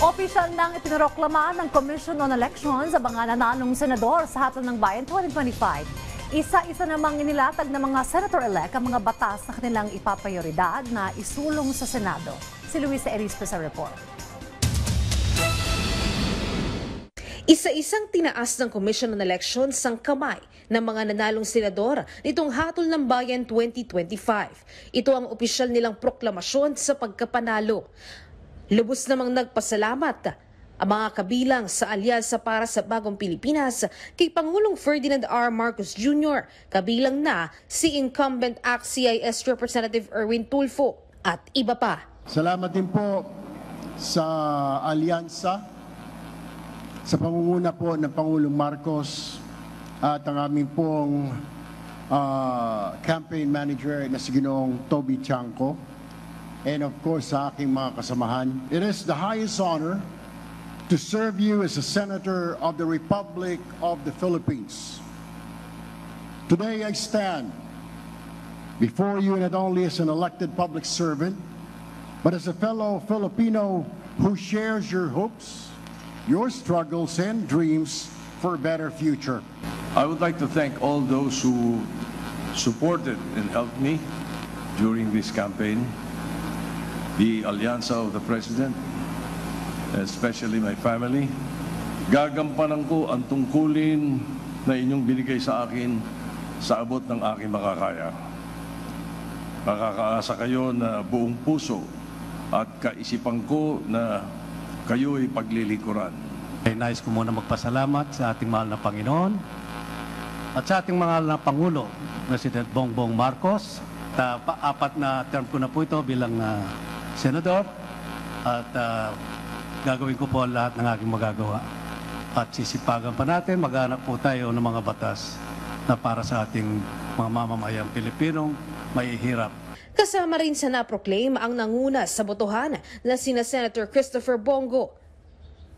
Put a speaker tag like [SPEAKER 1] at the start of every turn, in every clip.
[SPEAKER 1] Opisyal nang ipinroklama ng Commission on Elections ang mga nanalong senador sa Hatol ng Bayan 2025. Isa-isa namang inilatag ng mga senator-elect ang mga batas na kanilang ipaprioridad na isulong sa Senado. Si Luisa Erispe sa report.
[SPEAKER 2] Isa-isang tinaas ng Commission on Elections ang kamay ng mga nanalong senador nitong Hatol ng Bayan 2025. Ito ang opisyal nilang proklamasyon sa pagkapanalo. Lubos namang nagpasalamat ang mga kabilang sa Alyansa para sa Bagong Pilipinas kay Pangulong Ferdinand R. Marcos Jr., kabilang na si incumbent ACT-CIS Representative Erwin Tulfo at iba pa.
[SPEAKER 3] Salamat din po sa Alyansa, sa pangunguna po ng Pangulong Marcos at ang aming pong campaign manager na si Ginoong Toby Chanco. And of course, sa aking mga kasamahan. It is the highest honor to serve you as a Senator of the Republic of the Philippines. Today I stand before you not only as an elected public servant, but as a fellow Filipino who shares your hopes, your struggles and dreams for a better future.
[SPEAKER 4] I would like to thank all those who supported and helped me during this campaign. The Alyansa of the President, especially my family. Gagampanan ko ang tungkulin na inyong binigay sa akin sa abot ng aking makakaya. Makakaasa kayo na buong puso at kaisipan ko na kayo'y paglilikuran.
[SPEAKER 5] Nais ko muna magpasalamat sa ating mahal na Panginoon at sa ating mahal na Pangulo, President Bongbong Marcos. Apat na term ko na po ito bilang Senador at gagawin ko po lahat ng aking magagawa. At sisipagan pa natin, maghanap po tayo ng mga batas na para sa ating mga mamamayang Pilipinong mahihirap.
[SPEAKER 2] Kasama rin sa naproclaim ang nanguna sa botohan na sina Senator Christopher Bongo.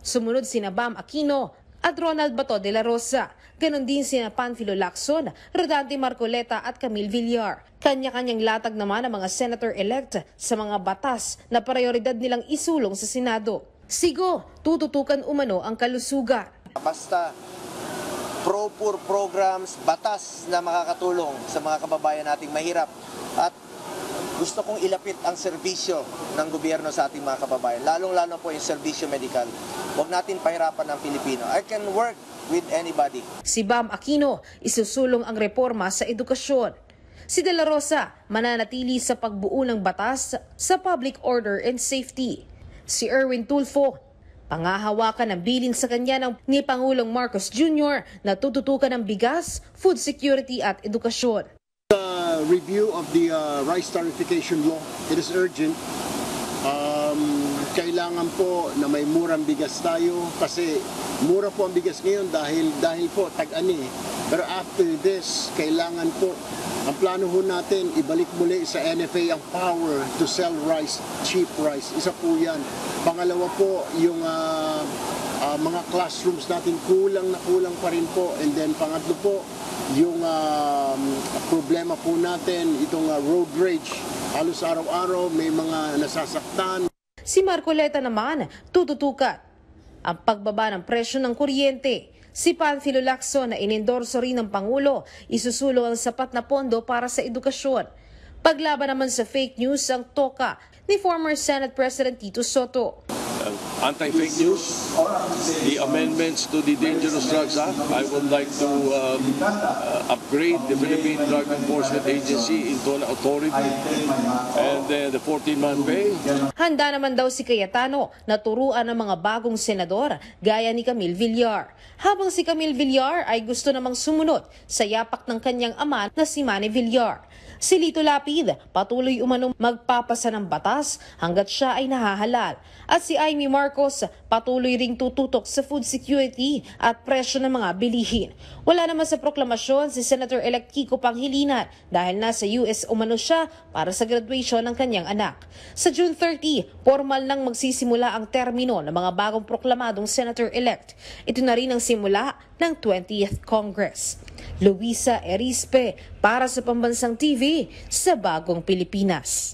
[SPEAKER 2] Sumunod sina Bam Aquino at Ronald Bato de la Rosa. Ganon din sina Panfilo Lacson, Rodante Marcoleta at Camille Villar. Kanya-kanyang latag naman ang mga senator-elect sa mga batas na prioridad nilang isulong sa Senado. Sigo, tututukan umano ang kalusugan.
[SPEAKER 6] Basta pro-poor programs, batas na makakatulong sa mga kababayan nating mahirap. At gusto kong ilapit ang serbisyo ng gobyerno sa ating mga kababayan, lalong-lalo po yung serbisyo medikal. Huwag natin pahirapan ang Pilipino. I can work with anybody.
[SPEAKER 2] Si Bam Aquino, isusulong ang reforma sa edukasyon. Si De La Rosa, mananatili sa pagbuo ng batas sa public order and safety. Si Erwin Tulfo, pangahawakan ng bilin sa kanya ni Pangulong Marcos Jr. na tututukan ng bigas, food security at edukasyon.
[SPEAKER 3] Review of the rice tarification law. It is urgent. Kailangan po na may murang bigas tayo kasi mura po ang bigas ngayon dahil po tag-ani. Pero after this, kailangan po ang plano ho natin ibalik muli sa NFA ang power to sell rice, cheap rice. Isa po yan. Pangalawa po yung mga classrooms natin kulang pa rin po. And then pangatlo po yung problema po natin itong road rage. Halos araw-araw may mga nasasaktan.
[SPEAKER 2] Si Marcoleta naman tututukan ang pagbaba ng presyo ng kuryente. Si Panfilo Lacson na inendorso rin ng Pangulo, isusulong ang sapat na pondo para sa edukasyon. Paglaban naman sa fake news ang toka ni former Senate President Tito Soto.
[SPEAKER 4] Anti-fake news, the amendments to the Dangerous Drugs Act. I would like to upgrade the Philippine Drug Enforcement Agency into an authority and the 14-month pay.
[SPEAKER 2] Handa naman daw si Cayetano na turuan ng mga bagong senador gaya ni Camille Villar. Habang si Camille Villar ay gusto namang sumunod sa yapak ng kanyang ama na si Manny Villar. Si Lito Lapid patuloy umanong magpapasa ng batas hanggat siya ay nahahalal. At si Amy Marcos patuloy ring tututok sa food security at presyo ng mga bilihin. Wala naman sa proklamasyon si Senator-elect Kiko Pangilinan dahil nasa US umano siya para sa graduation ng kanyang anak. Sa June 30, formal nang magsisimula ang termino ng mga bagong proklamadong Senator-elect. Ito na rin ang simula ng 20th Congress. Luisa Erispe para sa Pambansang TV sa Bagong Pilipinas.